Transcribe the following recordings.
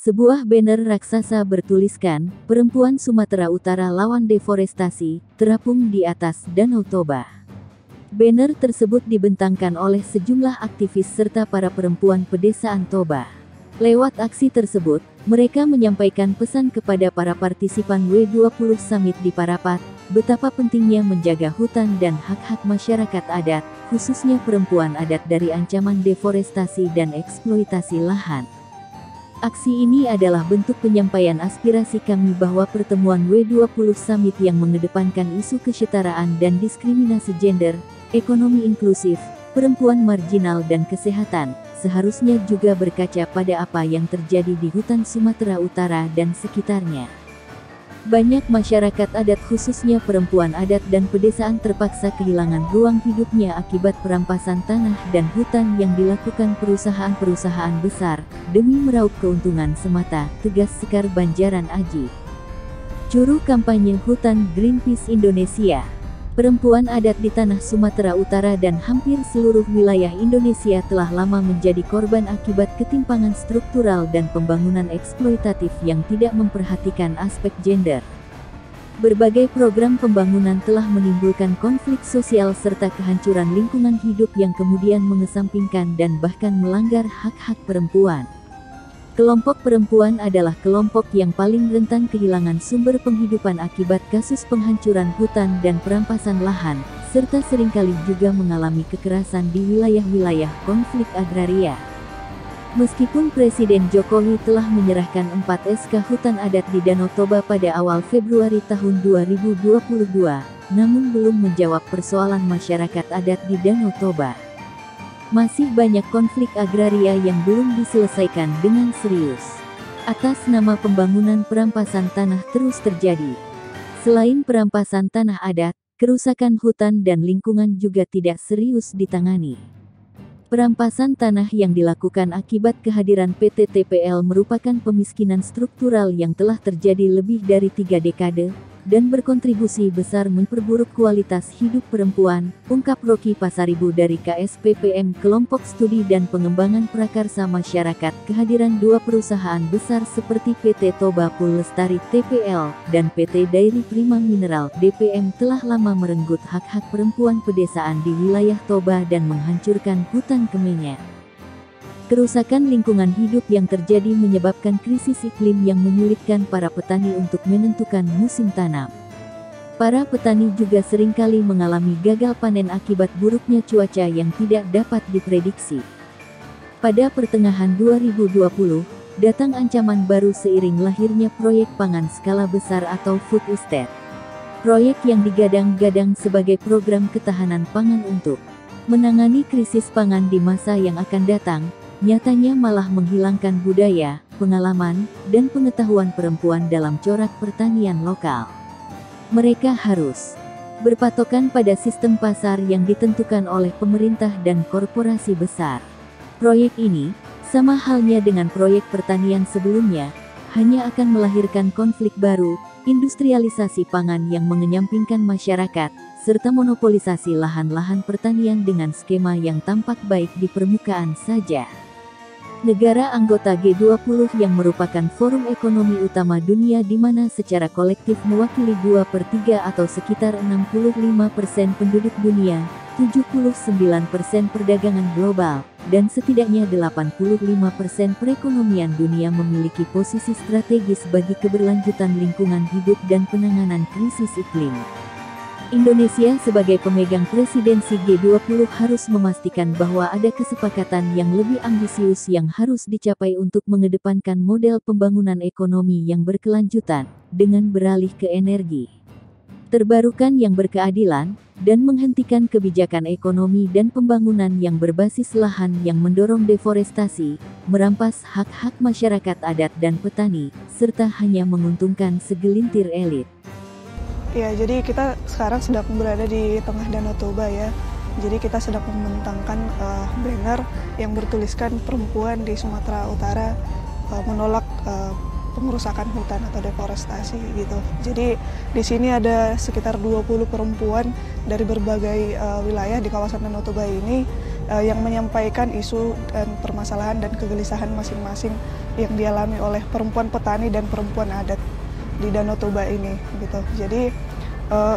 Sebuah banner raksasa bertuliskan, "Perempuan Sumatera Utara lawan deforestasi," terapung di atas Danau Toba. Banner tersebut dibentangkan oleh sejumlah aktivis serta para perempuan pedesaan Toba. Lewat aksi tersebut, mereka menyampaikan pesan kepada para partisipan W20 Summit di Parapat, betapa pentingnya menjaga hutan dan hak-hak masyarakat adat, khususnya perempuan adat dari ancaman deforestasi dan eksploitasi lahan. Aksi ini adalah bentuk penyampaian aspirasi kami bahwa pertemuan W20 Summit yang mengedepankan isu kesetaraan dan diskriminasi gender, ekonomi inklusif, perempuan marginal dan kesehatan, seharusnya juga berkaca pada apa yang terjadi di hutan Sumatera Utara dan sekitarnya. Banyak masyarakat adat khususnya perempuan adat dan pedesaan terpaksa kehilangan ruang hidupnya akibat perampasan tanah dan hutan yang dilakukan perusahaan-perusahaan besar, demi meraup keuntungan semata, tegas Sekar Banjaran Aji. Juru kampanye Hutan Greenpeace Indonesia. Perempuan adat di tanah Sumatera Utara dan hampir seluruh wilayah Indonesia telah lama menjadi korban akibat ketimpangan struktural dan pembangunan eksploitatif yang tidak memperhatikan aspek gender. Berbagai program pembangunan telah menimbulkan konflik sosial serta kehancuran lingkungan hidup yang kemudian mengesampingkan dan bahkan melanggar hak-hak perempuan. Kelompok perempuan adalah kelompok yang paling rentan kehilangan sumber penghidupan akibat kasus penghancuran hutan dan perampasan lahan, serta seringkali juga mengalami kekerasan di wilayah-wilayah konflik agraria. Meskipun Presiden Jokowi telah menyerahkan 4 SK hutan adat di Danau Toba pada awal Februari tahun 2022, namun belum menjawab persoalan masyarakat adat di Danau Toba. Masih banyak konflik agraria yang belum diselesaikan dengan serius. Atas nama pembangunan, perampasan tanah terus terjadi. Selain perampasan tanah adat, kerusakan hutan dan lingkungan juga tidak serius ditangani. Perampasan tanah yang dilakukan akibat kehadiran PT TPL merupakan pemiskinan struktural yang telah terjadi lebih dari 3 dekade, dan berkontribusi besar memperburuk kualitas hidup perempuan, ungkap Rocky Pasaribu dari KSPPM Kelompok Studi dan Pengembangan Prakarsa Masyarakat. Kehadiran 2 perusahaan besar seperti PT Toba Pool Lestari TPL dan PT Dairy Prima Mineral DPM telah lama merenggut hak-hak perempuan pedesaan di wilayah Toba dan menghancurkan hutan kemenyan. Kerusakan lingkungan hidup yang terjadi menyebabkan krisis iklim yang menyulitkan para petani untuk menentukan musim tanam. Para petani juga seringkali mengalami gagal panen akibat buruknya cuaca yang tidak dapat diprediksi. Pada pertengahan 2020, datang ancaman baru seiring lahirnya proyek pangan skala besar atau food estate. Proyek yang digadang-gadang sebagai program ketahanan pangan untuk menangani krisis pangan di masa yang akan datang, nyatanya malah menghilangkan budaya, pengalaman, dan pengetahuan perempuan dalam corak pertanian lokal. Mereka harus berpatokan pada sistem pasar yang ditentukan oleh pemerintah dan korporasi besar. Proyek ini, sama halnya dengan proyek pertanian sebelumnya, hanya akan melahirkan konflik baru, industrialisasi pangan yang mengenyampingkan masyarakat, serta monopolisasi lahan-lahan pertanian dengan skema yang tampak baik di permukaan saja. Negara anggota G20 yang merupakan forum ekonomi utama dunia di mana secara kolektif mewakili 2/3 atau sekitar 65% penduduk dunia, 79% perdagangan global, dan setidaknya 85% perekonomian dunia memiliki posisi strategis bagi keberlanjutan lingkungan hidup dan penanganan krisis iklim. Indonesia sebagai pemegang presidensi G20 harus memastikan bahwa ada kesepakatan yang lebih ambisius yang harus dicapai untuk mengedepankan model pembangunan ekonomi yang berkelanjutan, dengan beralih ke energi terbarukan yang berkeadilan, dan menghentikan kebijakan ekonomi dan pembangunan yang berbasis lahan yang mendorong deforestasi, merampas hak-hak masyarakat adat dan petani, serta hanya menguntungkan segelintir elit. Ya, jadi kita sekarang sedang berada di tengah Danau Toba ya. Jadi kita sedang membentangkan banner yang bertuliskan perempuan di Sumatera Utara menolak pengerusakan hutan atau deforestasi gitu. Jadi di sini ada sekitar 20 perempuan dari berbagai wilayah di kawasan Danau Toba ini yang menyampaikan isu dan permasalahan dan kegelisahan masing-masing yang dialami oleh perempuan petani dan perempuan adat di Danau Toba ini gitu. Jadi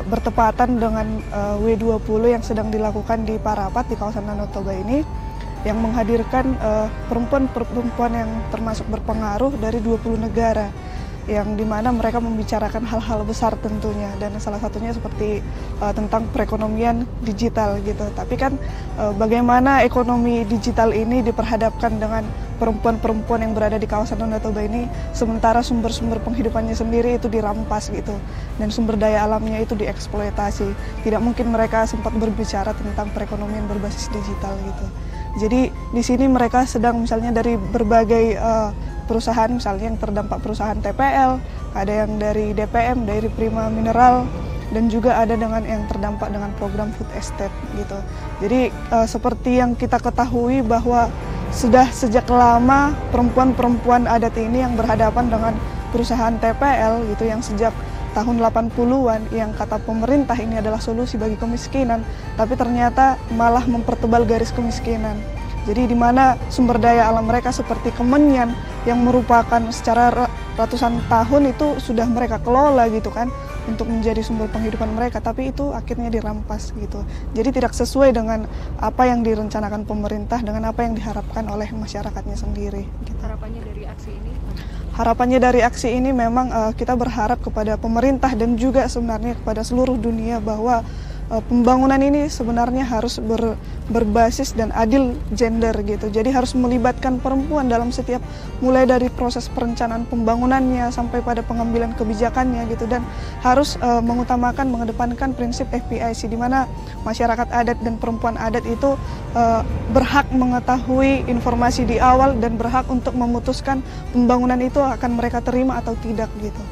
bertepatan dengan W20 yang sedang dilakukan di Parapat di kawasan Danau Toba ini, yang menghadirkan perempuan-perempuan yang termasuk berpengaruh dari 20 negara, yang dimana mereka membicarakan hal-hal besar tentunya, dan salah satunya seperti tentang perekonomian digital gitu. Tapi kan bagaimana ekonomi digital ini diperhadapkan dengan perempuan-perempuan yang berada di kawasan Danau Toba ini, sementara sumber-sumber penghidupannya sendiri itu dirampas gitu, dan sumber daya alamnya itu dieksploitasi. Tidak mungkin mereka sempat berbicara tentang perekonomian berbasis digital gitu. Jadi di sini mereka sedang misalnya dari berbagai perusahaan, misalnya yang terdampak perusahaan TPL, ada yang dari DPM, dari Prima Mineral, dan juga ada dengan yang terdampak dengan program food estate gitu. Jadi seperti yang kita ketahui bahwa sudah sejak lama perempuan-perempuan adat ini yang berhadapan dengan perusahaan TPL gitu, yang sejak tahun 80-an yang kata pemerintah ini adalah solusi bagi kemiskinan, tapi ternyata malah mempertebal garis kemiskinan. Jadi di mana sumber daya alam mereka seperti kemenyan yang merupakan secara ratusan tahun itu sudah mereka kelola gitu kan untuk menjadi sumber penghidupan mereka, tapi itu akhirnya dirampas gitu. Jadi tidak sesuai dengan apa yang direncanakan pemerintah, dengan apa yang diharapkan oleh masyarakatnya sendiri. Gitu. Harapannya dari aksi ini? Harapannya dari aksi ini memang kita berharap kepada pemerintah dan juga sebenarnya kepada seluruh dunia bahwa pembangunan ini sebenarnya harus berbasis dan adil gender gitu. Jadi harus melibatkan perempuan dalam setiap, mulai dari proses perencanaan pembangunannya sampai pada pengambilan kebijakannya gitu, dan harus mengutamakan, mengedepankan prinsip FPIC di mana masyarakat adat dan perempuan adat itu berhak mengetahui informasi di awal dan berhak untuk memutuskan pembangunan itu akan mereka terima atau tidak gitu.